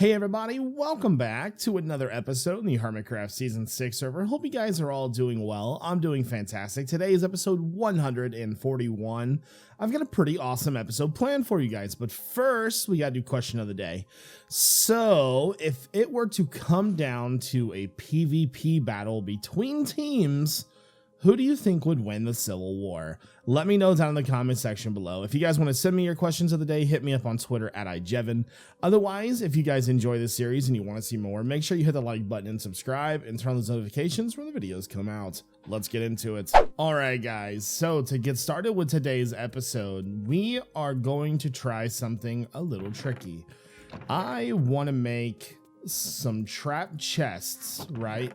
Hey everybody, welcome back to another episode in the Hermitcraft Season 6 server. Hope you guys are all doing well. I'm doing fantastic. Today is episode 141. I've got a pretty awesome episode planned for you guys, but first we gotta do question of the day. So, if it were to come down to a PvP battle between teams, who do you think would win the Civil War? Let me know down in the comment section below. If you guys want to send me your questions of the day, hit me up on Twitter at iJevin. Otherwise, if you guys enjoy this series and you want to see more, make sure you hit the like button and subscribe and turn on those notifications when the videos come out. Let's get into it. All right, guys. So to get started with today's episode, we are going to try something a little tricky. I want to make some trap chests, right?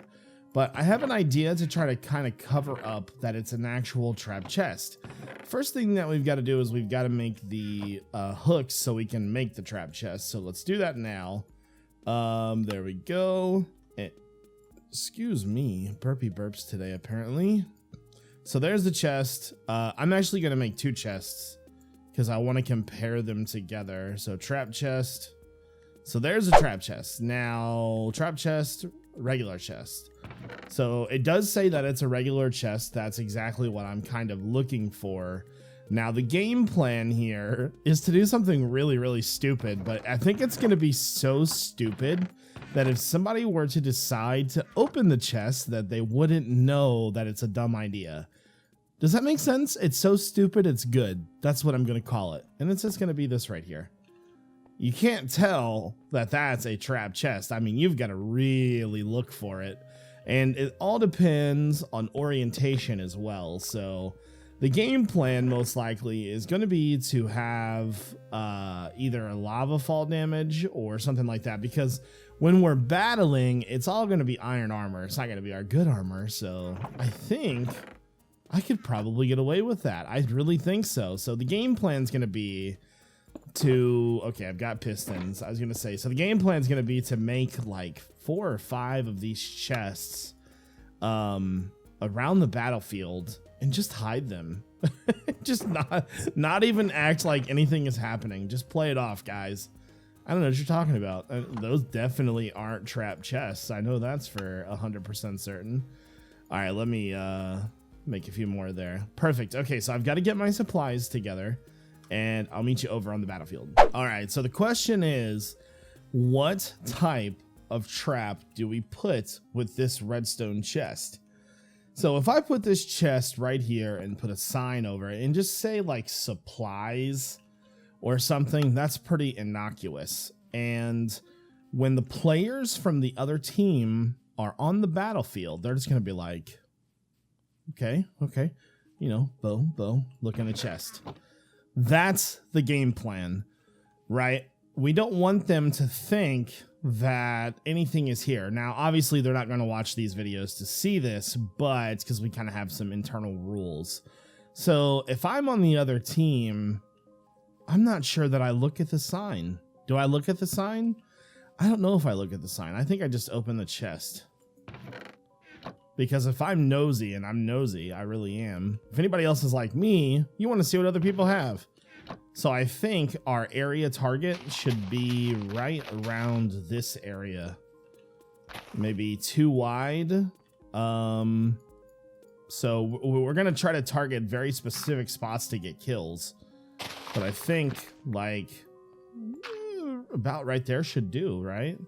But I have an idea to try to kind of cover up that it's an actual trap chest. First thing that we've got to do is we've got to make the hooks so we can make the trap chest. So let's do that now. There we go. Excuse me, burpy burps today apparently. So there's the chest. I'm actually going to make two chests because I want to compare them together. So trap chest. So there's a trap chest. Now trap chest, regular chest. So it does say that it's a regular chest. That's exactly what I'm kind of looking for. Now the game plan here is to do something really stupid, but I think it's going to be so stupid that if somebody were to decide to open the chest, that they wouldn't know that it's a dumb idea. Does that make sense? It's so stupid, it's good. That's what I'm going to call it. And it's just going to be this right here. You can't tell that that's a trap chest. I mean, you've got to really look for it. And it all depends on orientation as well. So the game plan most likely is going to be to have either a lava fall damage or something like that. Because when we're battling, it's all going to be iron armor. It's not going to be our good armor. So I think I could probably get away with that. I really think so. So the game plan is going to be to, okay, I've got pistons. I was going to say, so the game plan is going to be to make like 4 or 5 of these chests around the battlefield and just hide them. Just not even act like anything is happening. Just play it off, guys. I don't know what you're talking about. Those definitely aren't trap chests. I know that's for 100% certain. All right, let me make a few more there. Perfect. Okay, so I've got to get my supplies together and I'll meet you over on the battlefield. All right, so the question is, what type of trap do we put with this redstone chest? So if I put this chest right here and put a sign over it and just say like supplies or something, that's pretty innocuous. And when the players from the other team are on the battlefield, they're just going to be like, okay, you know, bow, look in the chest. That's the game plan, right? We don't want them to think that anything is here. Now, obviously, they're not going to watch these videos to see this, but because we kind of have some internal rules. So if I'm on the other team, I'm not sure that I look at the sign. Do I look at the sign? I don't know if I look at the sign. I think I just open the chest. Because if I'm nosy, and I'm nosy, I really am. If anybody else is like me, you want to see what other people have. So I think our area target should be right around this area. Maybe too wide. So we're going to try to target very specific spots to get kills. But I think like about right there should do, right?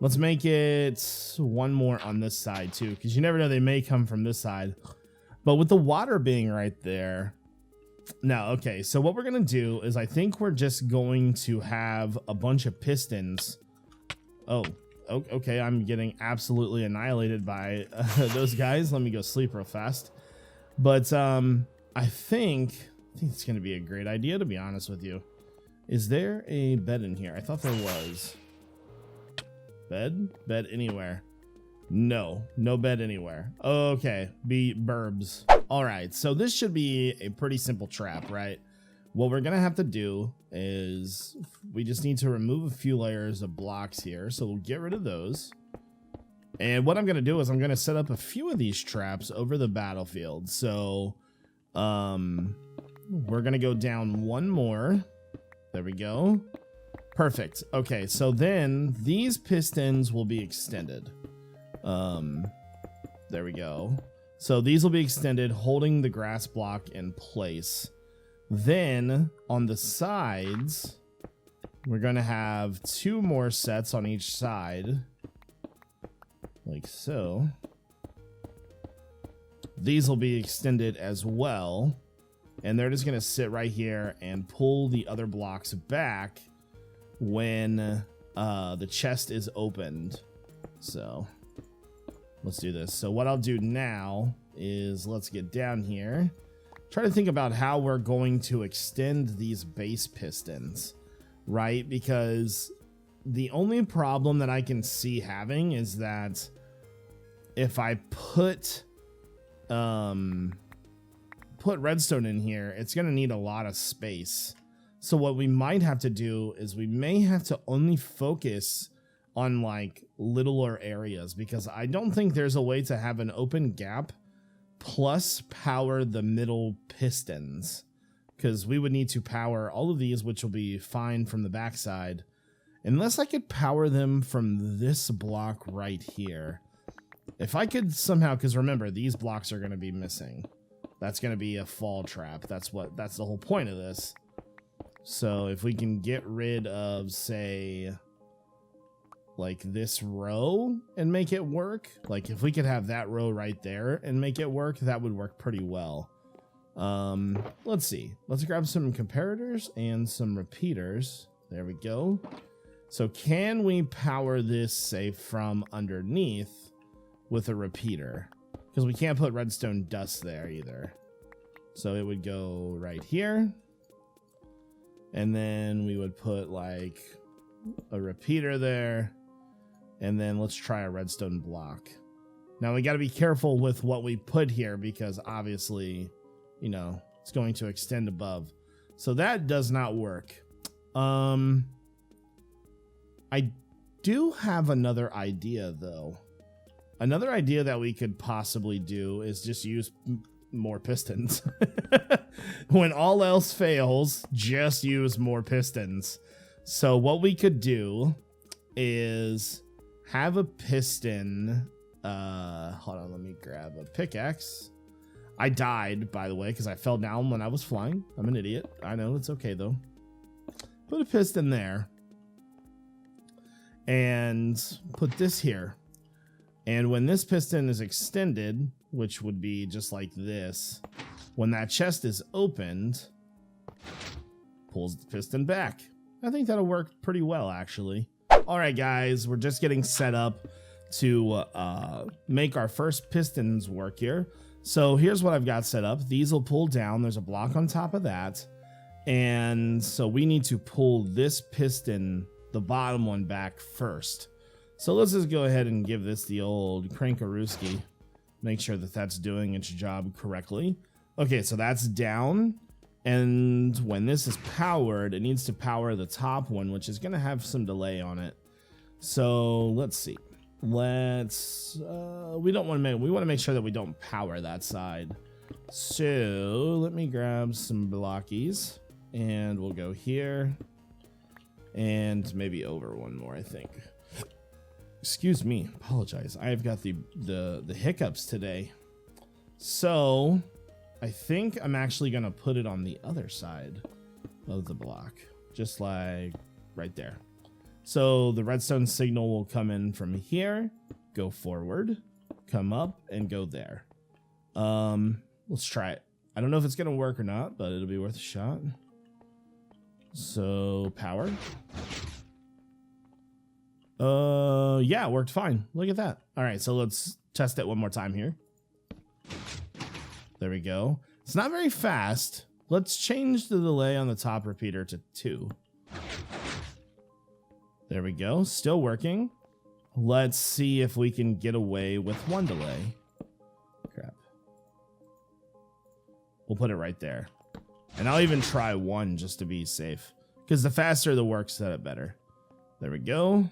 Let's make it one more on this side too, because you never know, they may come from this side. But with the water being right there. Now, okay, so what we're going to do is I think we're just going to have a bunch of pistons. Oh, okay, I'm getting absolutely annihilated by those guys. Let me go sleep real fast. But I think it's going to be a great idea, to be honest with you. Is there a bed in here? I thought there was. Bed anywhere. No bed anywhere. Okay, be burbs. All right, so this should be a pretty simple trap, right? What we're gonna have to do is we just need to remove a few layers of blocks here. So we'll get rid of those. And what I'm gonna do is I'm gonna set up a few of these traps over the battlefield. So we're gonna go down one more. There we go. Perfect. Okay, so then these pistons will be extended. There we go. So these will be extended, holding the grass block in place. Then on the sides, we're going to have 2 more sets on each side. Like so. These will be extended as well. And they're just going to sit right here and pull the other blocks back when the chest is opened. So let's do this. So what I'll do now is let's get down here. Try to think about how we're going to extend these base pistons, right? Because the only problem that I can see having is that if I put redstone in here, it's going to need a lot of space. So what we might have to do is we may have to only focus on like littler areas, because I don't think there's a way to have an open gap plus power the middle pistons, because we would need to power all of these, which will be fine from the backside, unless I could power them from this block right here. If I could somehow, because remember, these blocks are going to be missing. That's going to be a fall trap. That's the whole point of this. So if we can get rid of, say, like this row and make it work, like if we could have that row right there and make it work, that would work pretty well. Let's see. Let's grab some comparators and some repeaters. There we go. So can we power this, say, from underneath with a repeater? Because we can't put redstone dust there either. So it would go right here. And then we would put like a repeater there. And then let's try a redstone block. Now we got to be careful with what we put here, because obviously, you know, it's going to extend above. So that does not work. I do have another idea though. Another idea that we could possibly do is just use more pistons. When all else fails, just use more pistons. So what we could do is have a piston. Hold on, let me grab a pickaxe. I died, by the way, because I fell down when I was flying. I'm an idiot. I know, it's okay though. Put a piston there. And put this here. And when this piston is extended, which would be just like this, when that chest is opened, pulls the piston back. I think that'll work pretty well, actually. All right, guys, we're just getting set up to make our first pistons work here. So here's what I've got set up. These will pull down. There's a block on top of that. And so we need to pull this piston, the bottom one, back first. So let's just go ahead and give this the old crankarooski. Make sure that that's doing its job correctly. Okay, so that's down. And when this is powered, it needs to power the top one, which is going to have some delay on it. So let's see. We want to make sure that we don't power that side. So let me grab some blockies and we'll go here and maybe over one more, I think. Excuse me, apologize. I've got the hiccups today. So I think I'm actually gonna put it on the other side of the block, just like right there. So the redstone signal will come in from here, go forward, come up, and go there. Let's try it. I don't know if it's gonna work or not, but it'll be worth a shot. So power. Yeah, it worked fine. Look at that. All right, so let's test it one more time here. There we go. It's not very fast. Let's change the delay on the top repeater to 2. There we go. Still working. Let's see if we can get away with 1 delay. Crap. We'll put it right there. And I'll even try 1 just to be safe, because the faster the work, the better. There we go.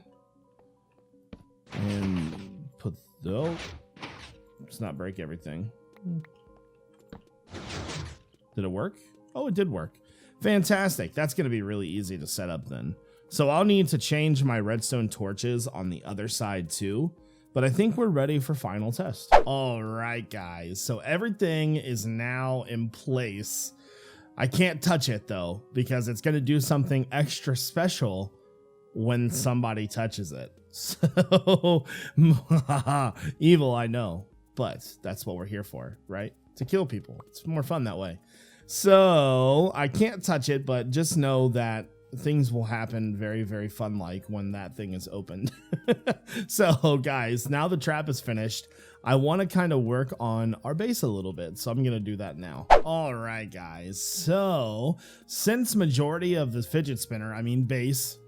And put the... Let's not break everything. Did it work? Oh, it did work. Fantastic. That's going to be really easy to set up then. So I'll need to change my redstone torches on the other side too. But I think we're ready for final test. All right, guys. So everything is now in place. I can't touch it though, because it's going to do something extra special when somebody touches it. So evil, I know, but that's what we're here for, right? To kill people. It's more fun that way. So I can't touch it, but just know that things will happen very, very fun like when that thing is opened. So guys, now the trap is finished. I want to kind of work on our base a little bit, so I'm gonna do that now. All right, guys, so since majority of the fidget spinner, I mean base,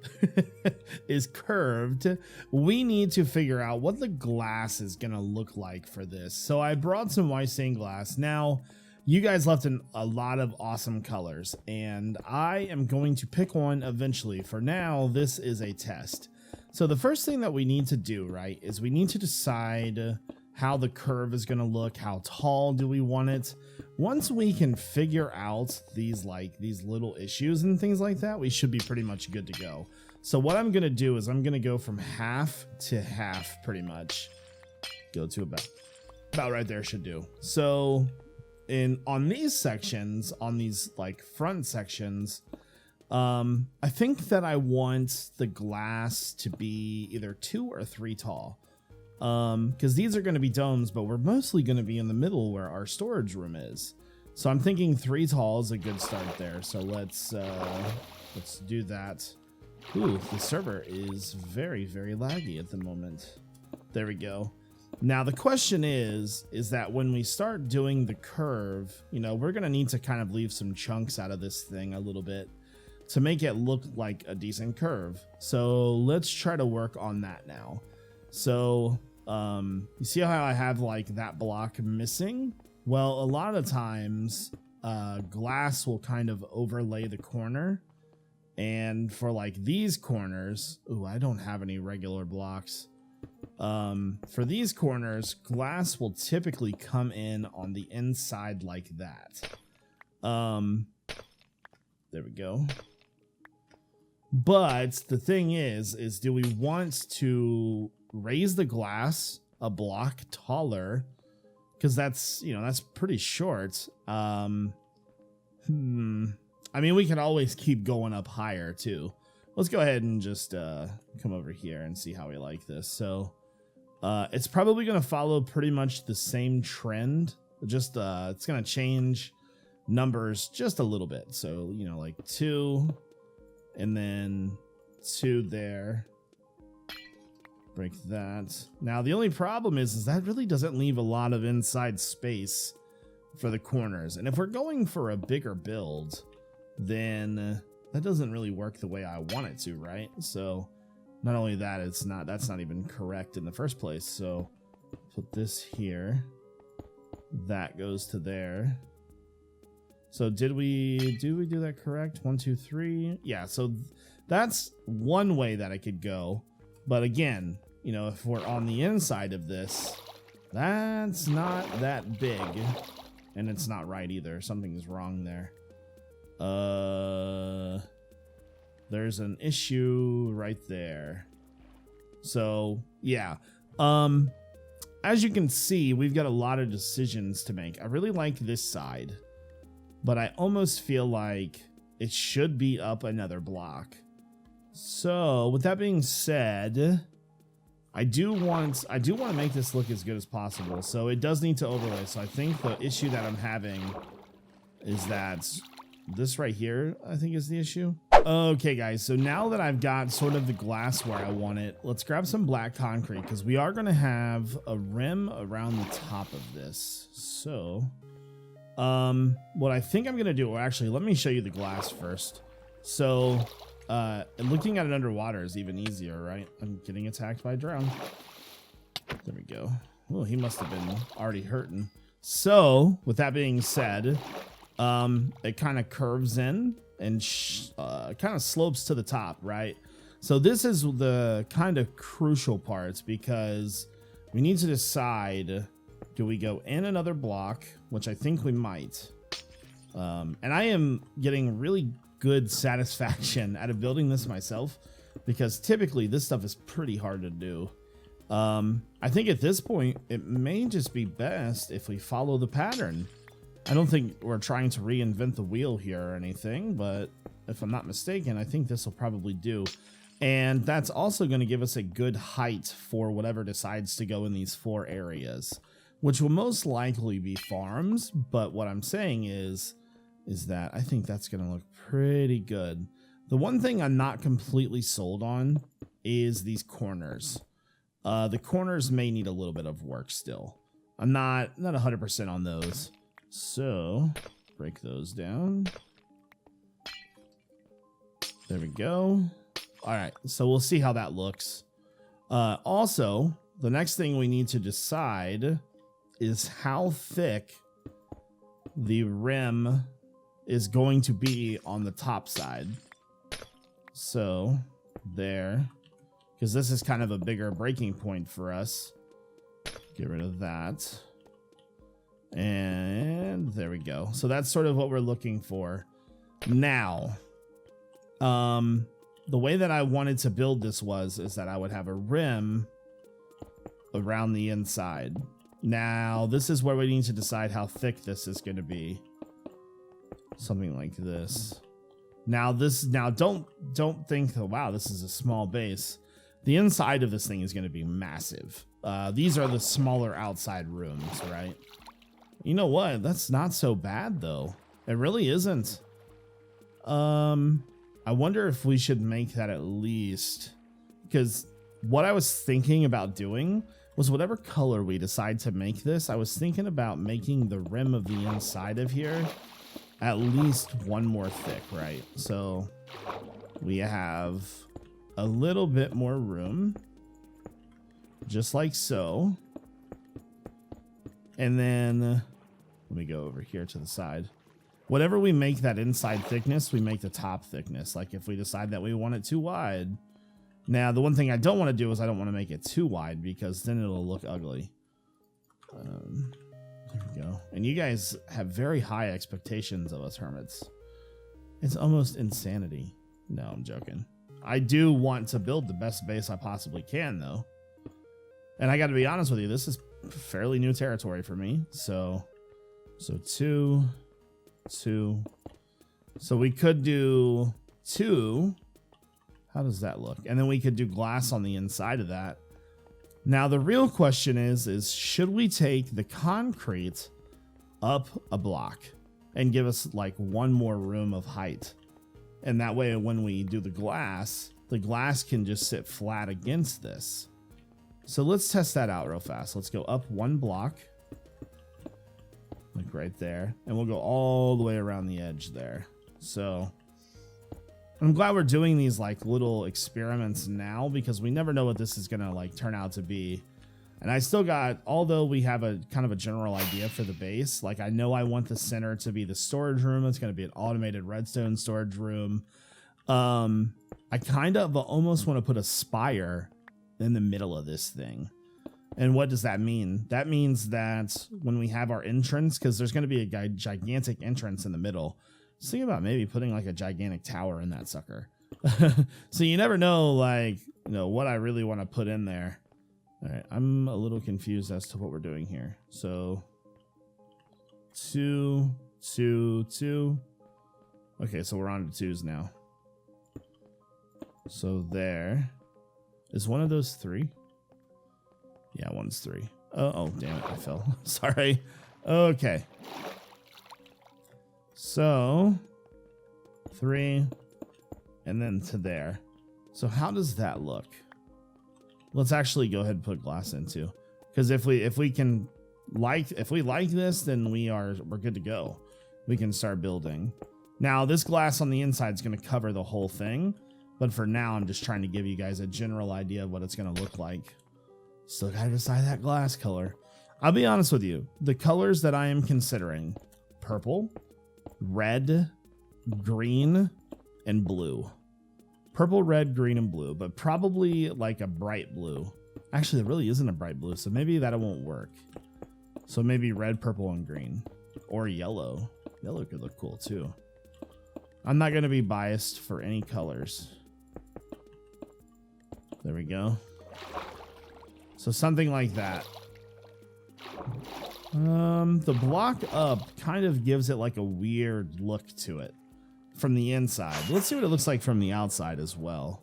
is curved, we need to figure out what the glass is gonna look like for this. So I brought some white stained glass. Now you guys left in a lot of awesome colors, and I am going to pick one eventually. For now, this is a test. So the first thing that we need to do, right, is we need to decide how the curve is going to look. How tall do we want it? Once we can figure out these little issues and things like that, we should be pretty much good to go. So what I'm going to do is I'm going to go from half to half, pretty much. Go to about right there should do. So on these sections, on these like front sections, I think that I want the glass to be either 2 or 3 tall. Because these are going to be domes, but we're mostly going to be in the middle where our storage room is. So I'm thinking 3 tall is a good start there. So let's do that. Ooh, the server is very, very laggy at the moment. There we go. Now the question is that when we start doing the curve, you know, we're going to need to kind of leave some chunks out of this thing a little bit to make it look like a decent curve. So let's try to work on that now. So you see how I have like that block missing? Well, a lot of times glass will kind of overlay the corner, and for like these corners, ooh, I don't have any regular blocks. For these corners, glass will typically come in on the inside like that. There we go. But the thing is do we want to raise the glass a block taller? Because that's, you know, that's pretty short. I mean, we can always keep going up higher too. Let's go ahead and just come over here and see how we like this. So it's probably going to follow pretty much the same trend. Just it's going to change numbers just a little bit. So, you know, like 2 and then 2 there. Break that. Now, the only problem is that really doesn't leave a lot of inside space for the corners. And if we're going for a bigger build, then that doesn't really work the way I want it to, right? So not only that, that's not even correct in the first place. So put this here. That goes to there. So did we do that correct? 1, 2, 3. Yeah, so that's one way that I could go. But again, you know, if we're on the inside of this, that's not that big. And it's not right either. Something's wrong there. There's an issue right there. So, yeah. As you can see, we've got a lot of decisions to make. I really like this side, but I almost feel like it should be up another block. So, with that being said, I do want to make this look as good as possible. So it does need to overlay. So I think the issue that I'm having is that this right here, I think, is the issue. Okay, guys, so now that I've got sort of the glass where I want it, let's grab some black concrete, because we are going to have a rim around the top of this. So what I think I'm going to do, or actually, let me show you the glass first. So looking at it underwater is even easier, right? I'm getting attacked by a drown. There we go. Oh, he must have been already hurting. So with that being said, it kind of curves in and kind of slopes to the top, right? So this is the kind of crucial parts, because we need to decide, do we go in another block, which I think we might. And I am getting really good satisfaction out of building this myself, because typically this stuff is pretty hard to do. I think at this point, it may just be best if we follow the pattern. I don't think we're trying to reinvent the wheel here or anything, but if I'm not mistaken, I think this will probably do. And that's also going to give us a good height for whatever decides to go in these 4 areas, which will most likely be farms. But what I'm saying is that I think that's going to look pretty good. The one thing I'm not completely sold on is these corners. The corners may need a little bit of work still. I'm not 100% on those. So break those down. There we go. All right, so we'll see how that looks. Also, the next thing we need to decide is how thick the rim is going to be on the top side. So there, because this is kind of a bigger breaking point for us. Get rid of that. And there we go. So that's sort of what we're looking for. Now, the way that I wanted to build this is that I would have a rim around the inside. Now, this is where we need to decide how thick this is going to be. Something like this. Now, don't think that, wow, this is a small base. The inside of this thing is going to be massive. These are the smaller outside rooms, right? You know what? That's not so bad, though. It really isn't. I wonder if we should make that at least, because what I was thinking about doing was whatever color we decide to make this, I was thinking about making the rim of the inside of here at least 1 more thick, right? So we have a little bit more room, just like so. And then let me go over here to the side. Whatever we make that inside thickness, we make the top thickness. Like if we decide that we want it too wide. Now, the one thing I don't want to do is I don't want to make it too wide, because then it'll look ugly. There we go. And you guys have very high expectations of us hermits. It's almost insanity. No, I'm joking. I do want to build the best base I possibly can, though. And I got to be honest with you, this is fairly new territory for me. So 2, 2. So we could do 2. How does that look? And then we could do glass on the inside of that. Now the real question is should we take the concrete up a block and give us like 1 more room of height? And that way when we do the glass can just sit flat against this. So let's test that out real fast. Let's go up 1 block. Like right there. And we'll go all the way around the edge there. So I'm glad we're doing these like little experiments now, because we never know what this is gonna like turn out to be. And I still got, although we have a kind of a general idea for the base, like I know I want the center to be the storage room. It's gonna be an automated redstone storage room. I kind of almost want to put a spire in the middle of this thing. And what does that mean? That means that when we have our entrance, because there's going to be a gigantic entrance in the middle, just think about maybe putting like a gigantic tower in that sucker. So you never know, like, you know, what I really want to put in there. All right, I'm a little confused as to what we're doing here. So 2, 2, 2. Okay, so we're on to 2s now. So there is one of those 3. Yeah, one's 3. Oh, damn it, I fell. Sorry. Okay. So 3 and then to there. So how does that look? Let's actually go ahead and put glass into, because if we like this, then we're good to go. We can start building. Now this glass on the inside is going to cover the whole thing, but for now I'm just trying to give you guys a general idea of what it's going to look like. Still gotta decide that glass color. I'll be honest with you, the colors that I am considering: purple, red, green, and blue. Purple, red, green, and blue, but probably like a bright blue. Actually, there really isn't a bright blue, so maybe that won't work. So maybe red, purple, and green. Or yellow. Yellow could look cool too. I'm not going to be biased for any colors. There we go. So something like that. The block up kind of gives it like a weird look to it from the inside. Let's see what it looks like from the outside as well.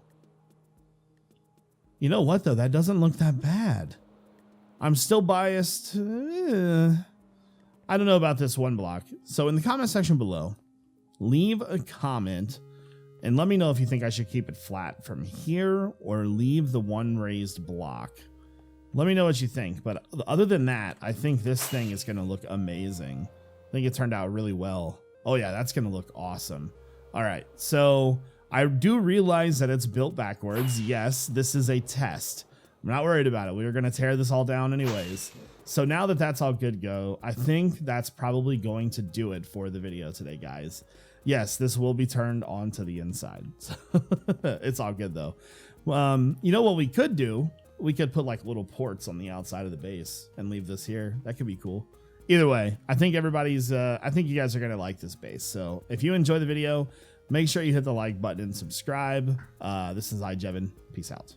You know what, though? That doesn't look that bad. I'm still biased. I don't know about this one block. So in the comment section below, leave a comment and let me know if you think I should keep it flat from here or leave the one raised block. Let me know what you think. But other than that, I think this thing is going to look amazing. I think it turned out really well. Oh yeah, that's going to look awesome. All right, so I do realize that it's built backwards. Yes, this is a test. I'm not worried about it. We were going to tear this all down anyways. So now that that's all good go, I think that's probably going to do it for the video today, guys. Yes, this will be turned on to the inside. It's all good though. You know what we could do? We could put like little ports on the outside of the base and leave this here. That could be cool. Either way, I think everybody's, I think you guys are going to like this base. So if you enjoy the video, make sure you hit the like button and subscribe. This is iJevin. Peace out.